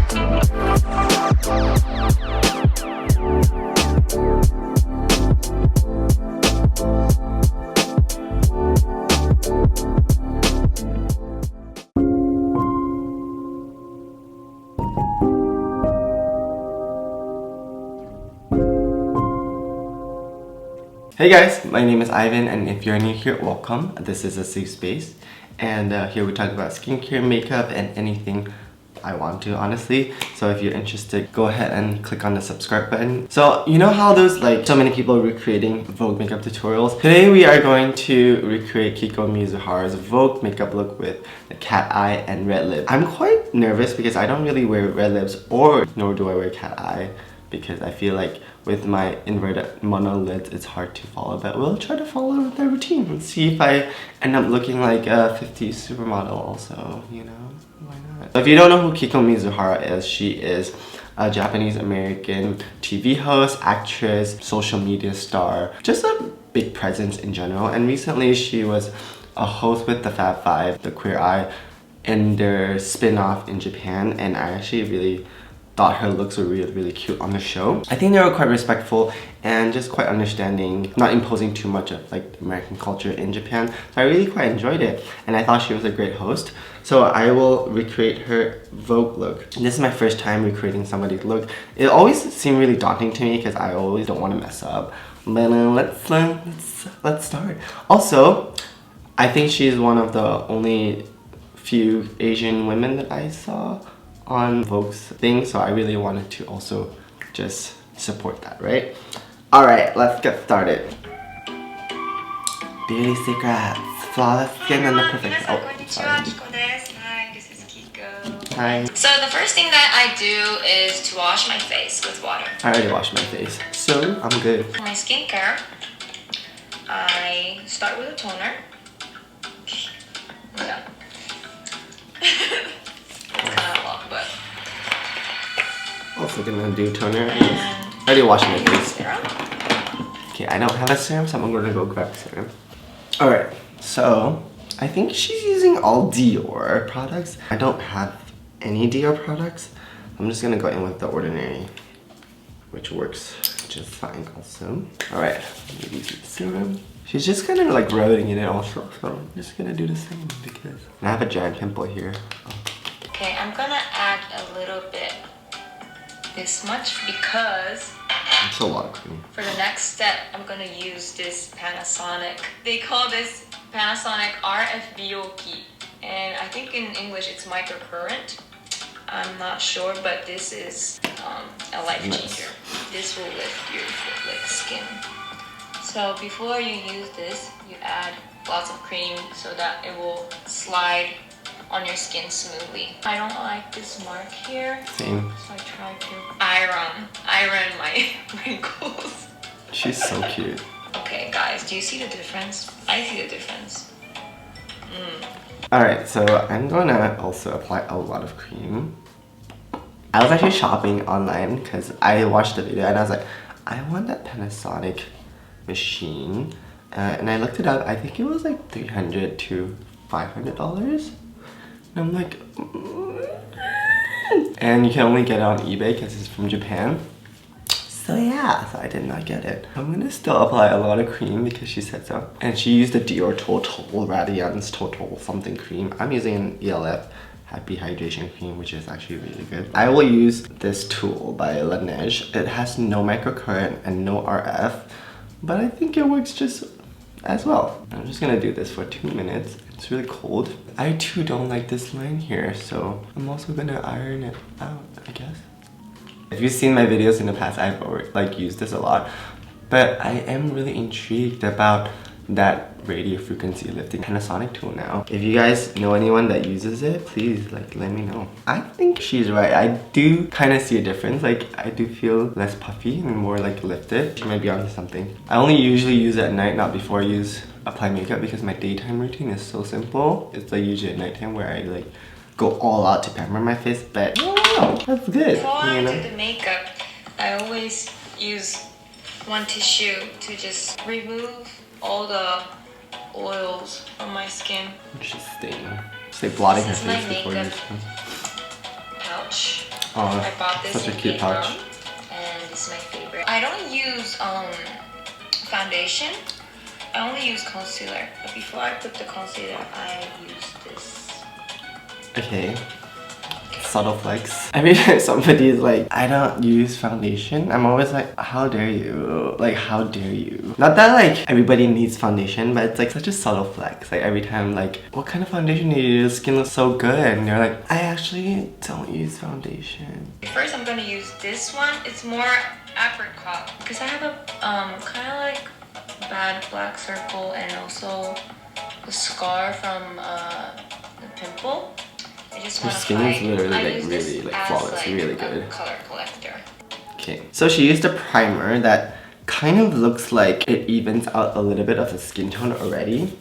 Hey guys, my name is Ivan, and if you're new here, welcome. This is a safe space, and here we talk about skincare, makeup, and anything I want to, honestly. So if you're interested, go ahead and click on the subscribe button. So you know how there's like so many people recreating Vogue makeup tutorials? Today we are going to recreate Kiko Mizuhara's Vogue makeup look with the cat eye and red lip. I'm quite nervous because I don't really wear red lips, nor do I wear cat eye, because I feel like with my inverted mono lids it's hard to follow, but we'll try to follow the routine and see if I end up looking like a 50s supermodel also, you know, why not? So if you don't know who Kiko Mizuhara is, she is a Japanese-American TV host, actress, social media star, just a big presence in general, and recently she was a host with the Fab Five, the Queer Eye, in their spin-off in Japan, and I actually really thought her looks were really cute on the show. I think they were quite respectful and just quite understanding, not imposing too much of like American culture in Japan. So I really quite enjoyed it, and I thought she was a great host. So I will recreate her Vogue look. And this is my first time recreating somebody's look. It always seemed really daunting to me because I always don't want to mess up. But let's start. Also, I think she's one of the only few Asian women that I saw on Vogue's thing, so I really wanted to also just support that, right? Alright, let's get started. Beauty secrets, flawless skin and the perfect... Oh, sorry. Hi, this is Kiko. Hi. So the first thing that I do is to wash my face with water. I already washed my face, so I'm good. For my skincare, I start with a toner. Yeah. Also gonna do toner. I already washed my face. Serum. Okay, I don't have a serum, so I'm gonna go grab a serum. Alright, so I think she's using all Dior products. I don't have any Dior products. I'm just gonna go in with the Ordinary, which works just fine also. Alright, maybe some serum. She's just kind of like rubbing it in also, so I'm just gonna do the same because I have a giant pimple here. Okay, I'm gonna add a little bit this much because it's a lot of cream. For the next step, I'm gonna use this Panasonic. They call this Panasonic RFBOP, and I think in English it's microcurrent. I'm not sure, but this is a life changer. This will lift your skin. So before you use this, you add lots of cream so that it will slide on your skin smoothly. I don't like this mark here. Same. So I try to iron my wrinkles. She's so cute. Okay guys, do you see the difference? I see the difference. Alright, so I'm gonna also apply a lot of cream. I was actually shopping online because I watched the video and I was like, I want that Panasonic machine. And I looked it up. I think it was like $300 to $500. I'm like, and you can only get it on eBay because it's from Japan. So yeah, so I did not get it. I'm gonna still apply a lot of cream because she said so. And she used the Dior Total Radiance Total something cream. I'm using an ELF Happy Hydration Cream, which is actually really good. I will use this tool by Laneige. It has no microcurrent and no RF, but I think it works just as well. I'm just gonna do this for 2 minutes. It's really cold. I too don't like this line here, so I'm also gonna iron it out, I guess. If you've seen my videos in the past, I've like used this a lot, but I am really intrigued about that radio frequency lifting Panasonic tool now. If you guys know anyone that uses it, please like let me know. I think she's right. I do kind of see a difference. Like I do feel less puffy and more like lifted. She might be onto something. I only usually use it at night, not before I apply makeup, because my daytime routine is so simple. It's like usually at nighttime where I like go all out to pamper my face, but oh, that's good. Before I do the makeup, I always use one tissue to just remove all the oils from my skin. She's staying. She's like blotting her face before you. Pouch. Oh, I bought this such a in cute Vietnam, pouch. and this is my favorite. I don't use foundation. I only use concealer. But before I put the concealer, I use this. Okay. Subtle flex. Every time somebody is like, I don't use foundation, I'm always like, how dare you? Like, how dare you? Not that like everybody needs foundation, but it's like such a subtle flex. Like every time like, what kind of foundation do you use? Your skin looks so good. And you're like, I actually don't use foundation. First I'm gonna use this one. It's more apricot. Because I have a kind of like bad black circle and also a scar from the pimple. I just Your skin is literally like really like flawless, really good. Color collector. Okay, so she used a primer that kind of looks like it evens out a little bit of the skin tone already.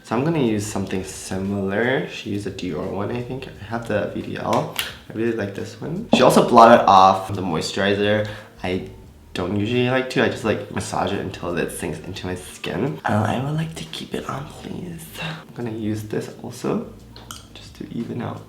So I'm gonna use something similar. She used a Dior one, I think. I have the VDL. I really like this one. She also blotted off the moisturizer. I don't usually like to. I just like massage it until it sinks into my skin. I would like to keep it on, please. I'm gonna use this also, just to even out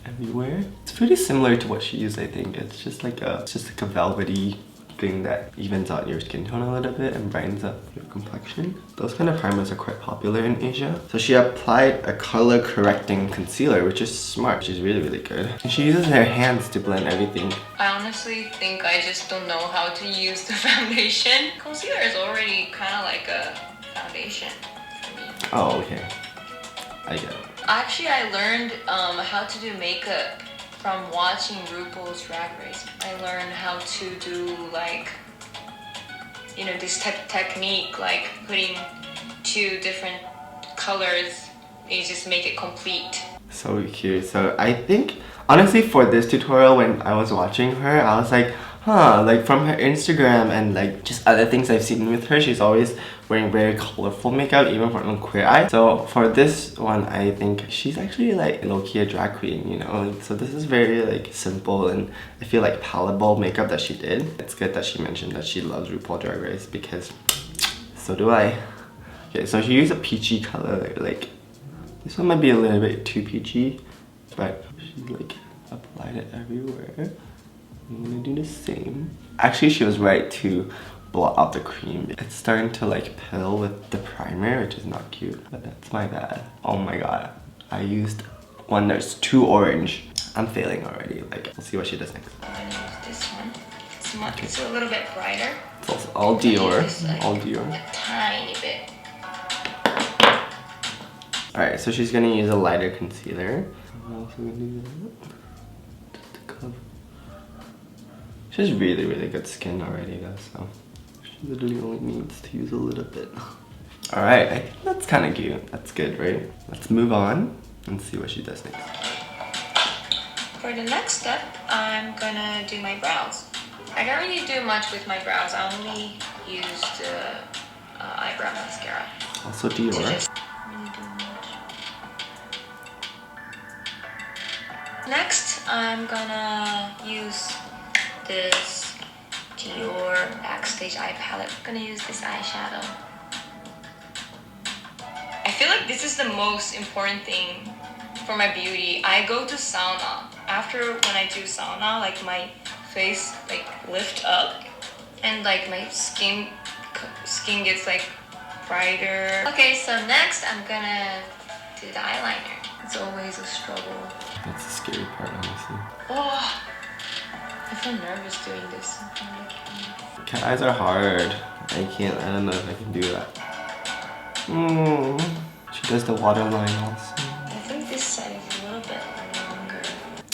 everywhere. It's pretty similar to what she used, I think. It's just like a velvety thing that evens out your skin tone a little bit and brightens up your complexion. Those kind of primers are quite popular in Asia. So she applied a color correcting concealer, which is smart. She's really, really good. And she uses her hands to blend everything. I honestly think I just don't know how to use the foundation. Concealer is already kind of like a foundation for me. Oh, okay. I get it. Actually, I learned how to do makeup from watching RuPaul's Drag Race. I learned how to do like, you know, this technique, like putting two different colors, they just make it complete. So cute. So I think, honestly, for this tutorial, when I was watching her, I was like, huh, like from her Instagram and like just other things I've seen with her, she's always wearing very colorful makeup, even for on Queer Eye. So for this one, I think she's actually like low-key a drag queen, you know? So this is very like simple and I feel like palatable makeup that she did. It's good that she mentioned that she loves RuPaul Drag Race because so do I. Okay, so she used a peachy color, like this one might be a little bit too peachy, but she like applied it everywhere. I'm gonna do the same. Actually, she was right to blot out the cream. It's starting to like pill with the primer, which is not cute, but that's my bad. Oh my god. I used one that's too orange. I'm failing already. Like, we'll see what she does next. I'm gonna use this one. It's a little bit brighter. It's also all Dior. All Dior. A tiny bit. Alright, so she's gonna use a lighter concealer. I'm also gonna do that. Just to cover. She has really, really good skin already though, so she literally only needs to use a little bit. Alright, I think that's kind of cute. That's good, right? Let's move on and see what she does next. For the next step, I'm gonna do my brows. I don't really do much with my brows. I only use the eyebrow mascara. Also Dior. Really do much. Next, I'm gonna use this Dior Backstage Eye Palette. I'm gonna use this eyeshadow. I feel like this is the most important thing for my beauty. I go to sauna. After when I do sauna, like my face like lift up and like my skin gets like brighter. Okay, so next I'm gonna do the eyeliner. It's always a struggle. That's the scary part, honestly. Oh, I feel nervous doing this. Cat eyes are hard. I don't know if I can do that. She does the waterline also. I think this side is a little bit longer.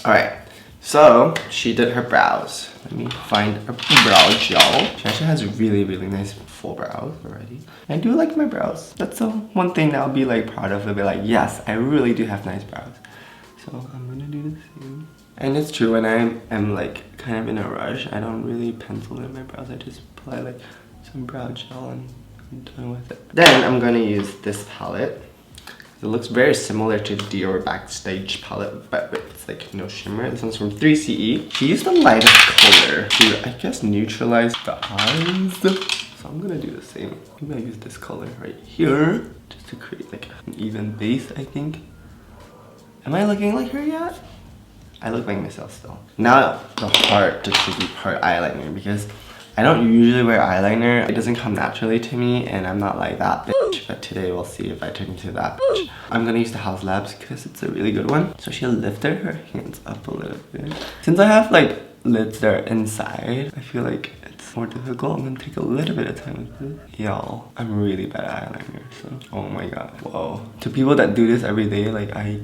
Alright, so she did her brows. Let me find a brow gel. She actually has really, really nice full brows already. I do like my brows. That's the one thing that I'll be like proud of. I'll be like, yes, I really do have nice brows. So I'm gonna do the same. And it's true, when I am like kind of in a rush, I don't really pencil in my brows. I just apply like some brow gel and I'm done with it. Then I'm gonna use this palette. It looks very similar to Dior Backstage palette, but with like no shimmer. This one's from 3CE. She used a lighter color to, I guess, neutralize the eyes. So I'm gonna do the same. Maybe I'll use this color right here, just to create like an even base, I think. Am I looking like her yet? I look like myself still. Now the tricky part, eyeliner, because I don't usually wear eyeliner. It doesn't come naturally to me, and I'm not like that bitch. But today we'll see if I turn into that bitch. I'm gonna use the Haus Labs because it's a really good one. So she'll lift her hands up a little bit. Since I have like lids that are inside, I feel like it's more difficult. I'm gonna take a little bit of time with this. Y'all, I'm really bad at eyeliner, so oh my god. Whoa. To people that do this every day, like I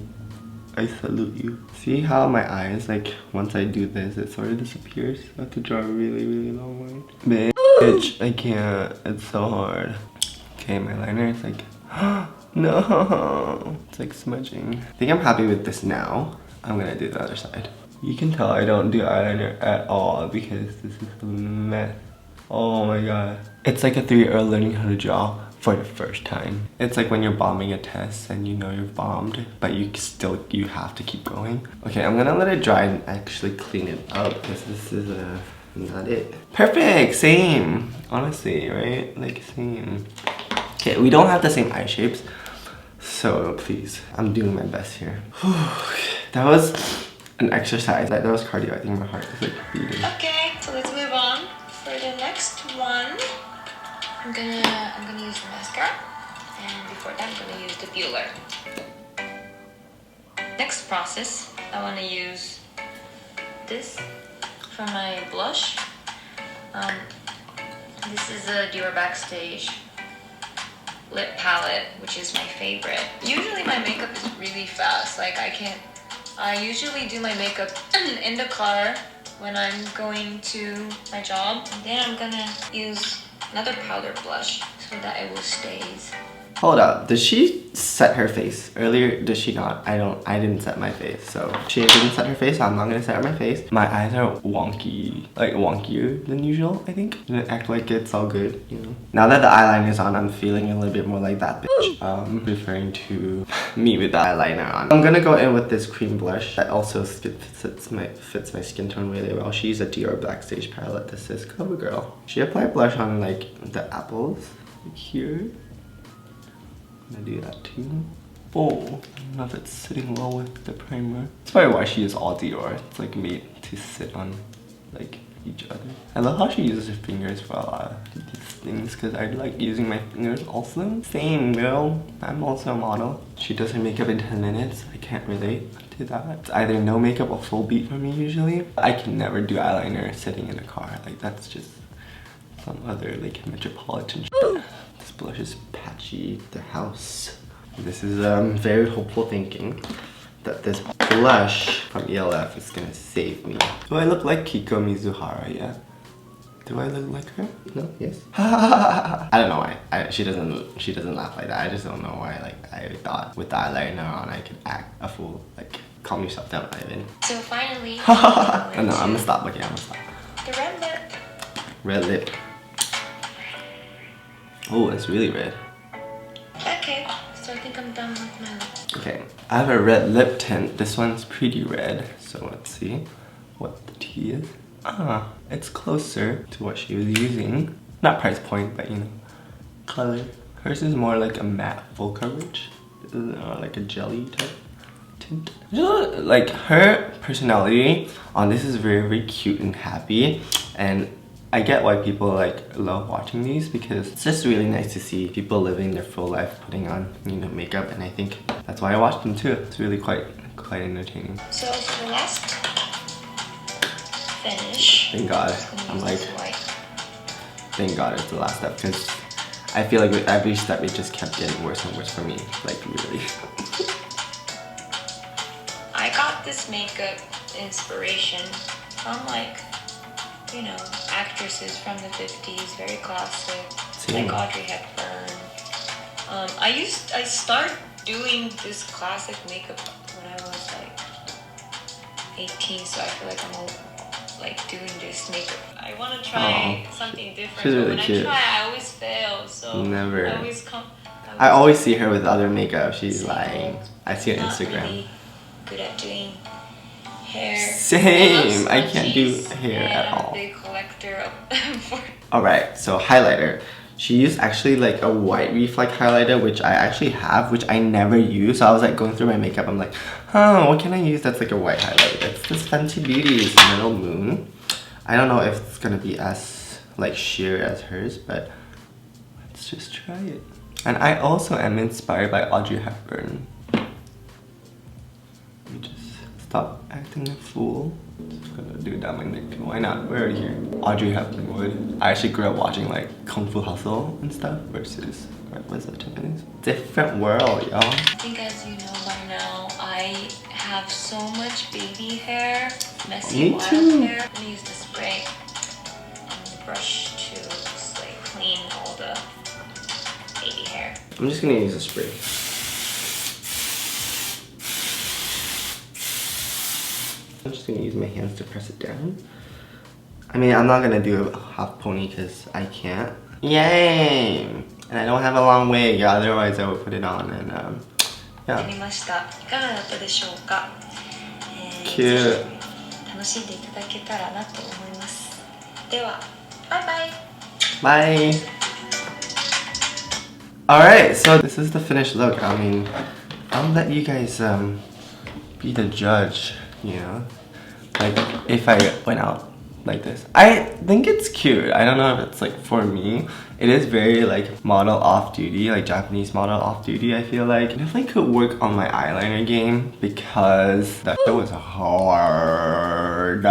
salute you. See how my eyes, like, once I do this, it sort of disappears? I have to draw a really, really long line. Bitch, I can't. It's so hard. Okay, my liner is like, no. It's like smudging. I think I'm happy with this now. I'm gonna do the other side. You can tell I don't do eyeliner at all because this is a mess. Oh my god. It's like a 3-year-old learning how to draw for the first time. It's like when you're bombing a test and you know you're bombed, but you have to keep going. Okay, I'm gonna let it dry and actually clean it up because this is not it. Perfect, same. Honestly, right? Like same. Okay, we don't have the same eye shapes, so please, I'm doing my best here. That was an exercise. That was cardio. I think my heart is like beating. Okay, so let's move on for the next one. I'm gonna use the mascara, and before that I'm gonna use the Bueller. Next process, I want to use this for my blush. This is a Dior Backstage lip palette, which is my favorite. Usually my makeup is really fast. Like I usually do my makeup in the car when I'm going to my job. And then I'm gonna use another powder blush so that it will stays. Hold up, did she set her face earlier? Did she not? I didn't set my face, so she didn't set her face, so I'm not gonna set my face. My eyes are wonky, like wonkier than usual, I think. Didn't act like it's all good, you know. Now that the eyeliner is on, I'm feeling a little bit more like that bitch. Referring to me with the eyeliner on. I'm gonna go in with this cream blush that also fits my skin tone really well. She used a Dior Backstage palette. This is Covergirl. She applied blush on like the apples, like here. I'm gonna do that too. Oh, I don't know if it's sitting well with the primer. That's probably why she is all Dior. It's like made to sit on like each other. I love how she uses her fingers for a lot of these things because I like using my fingers also. Same girl. I'm also a model. She does her makeup in 10 minutes. I can't relate to that. It's either no makeup or full beat for me usually. I can never do eyeliner sitting in a car. Like that's just some other like metropolitan shit. This blush is patchy. The Haus. This is very hopeful thinking that this blush from ELF is gonna save me. Do I look like Kiko Mizuhara? Yeah. Do I look like her? No? Yes? I don't know why. She doesn't laugh like that. I just don't know why. Like I thought with the eyeliner on I could act a fool. Like calm yourself down, Ivan. So finally, No, I'm gonna stop. Okay, I'm gonna stop. the red lip. Red lip. Oh, it's really red. Okay, so I think I'm done with my lip. Okay, I have a red lip tint. This one's pretty red. So let's see what the tea is. Ah, it's closer to what she was using. Not price point, but you know, color. Hers is more like a matte full coverage. This is like a jelly type tint. Like her personality on this is very, very cute and happy. And I get why people like love watching these because it's just really nice to see people living their full life putting on, you know, makeup, and I think that's why I watch them too. It's really quite entertaining. So for the last finish, Thank God. I'm like, thank God it's the last step because I feel like with every step it just kept getting worse and worse for me. Like really. I got this makeup inspiration from like, you know, actresses from the 50s, very classic, Same. like Audrey Hepburn. I started doing this classic makeup when I was like 18, so I feel like I'm like doing this makeup. I want to try something different, She's but really when cute. I try, I always fail. So Never. I I always see her with other makeup. She's So, lying. I see her on not Instagram. really good at doing hair. Same. I can't do Smudgies, hair and at I'm all. a big collector of Alright, so highlighter. She used actually like a white reflect highlighter, which I actually have, which I never use. So I was like going through my makeup, I'm like, huh, what can I use that's like a white highlighter? It's this Fenty Beauty's Middle Moon. I don't know if it's gonna be as like sheer as hers, but let's just try it. And I also am inspired by Audrey Hepburn. Let me just stop acting a fool. Just gonna do that my neck. Why not? We're already here. Audrey Hepburn would. I actually grew up watching like Kung Fu Hustle and stuff versus, what was that Japanese? Different world, y'all. I think as you know by now, I have so much baby hair, messy Me wild too. hair. I'm gonna use the spray and brush to just like clean all the baby hair. I'm just gonna use a spray. I'm just gonna use my hands to press it down. I mean, I'm not gonna do a half pony because I can't. Yay! And I don't have a long wig, otherwise I would put it on and yeah. できました。いかがだったでしょうか。Cute. ぜひ楽しんでいただけたらなと思います。では、バイバイ。 Bye! Alright, so this is the finished look. I mean, I'll let you guys be the judge, you know? Like, if I went out like this. I think it's cute. I don't know if it's like for me. It is very like model off duty, like Japanese model off duty, I feel like. It definitely could work on my eyeliner game because that was hard.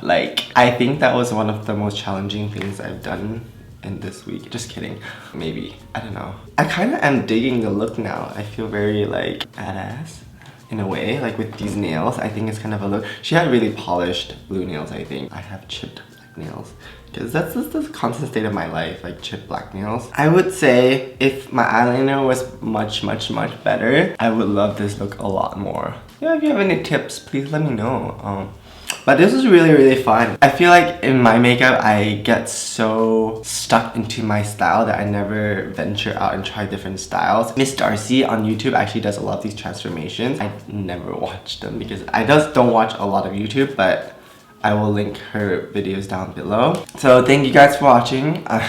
Like, I think that was one of the most challenging things I've done in this week. Just kidding. Maybe. I don't know. I kind of am digging the look now. I feel very like badass. In a way, like with these nails, I think it's kind of a look. She had really polished blue nails, I think. I have chipped black nails because that's just the constant state of my life, like chipped black nails. I would say if my eyeliner was much better, I would love this look a lot more. Yeah, if you have any tips, please let me know. But this was really fun. I feel like in my makeup, I get so stuck into my style that I never venture out and try different styles. Miss Darcy on YouTube actually does a lot of these transformations. I never watch them because I just don't watch a lot of YouTube, but I will link her videos down below. So thank you guys for watching. I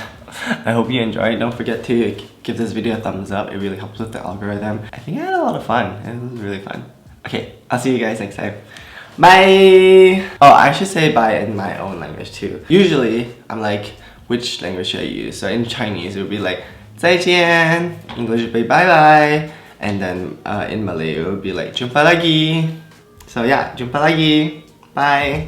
hope you enjoyed. Don't forget to give this video a thumbs up. It really helps with the algorithm. I think I had a lot of fun. It was really fun. Okay, I'll see you guys next time. Bye! Oh, I should say bye in my own language too. Usually, I'm like, which language should I use? So in Chinese, it would be like, 再见. English would be bye bye. And then in Malay, it would be like, jumpa lagi. So yeah, jumpa lagi. Bye.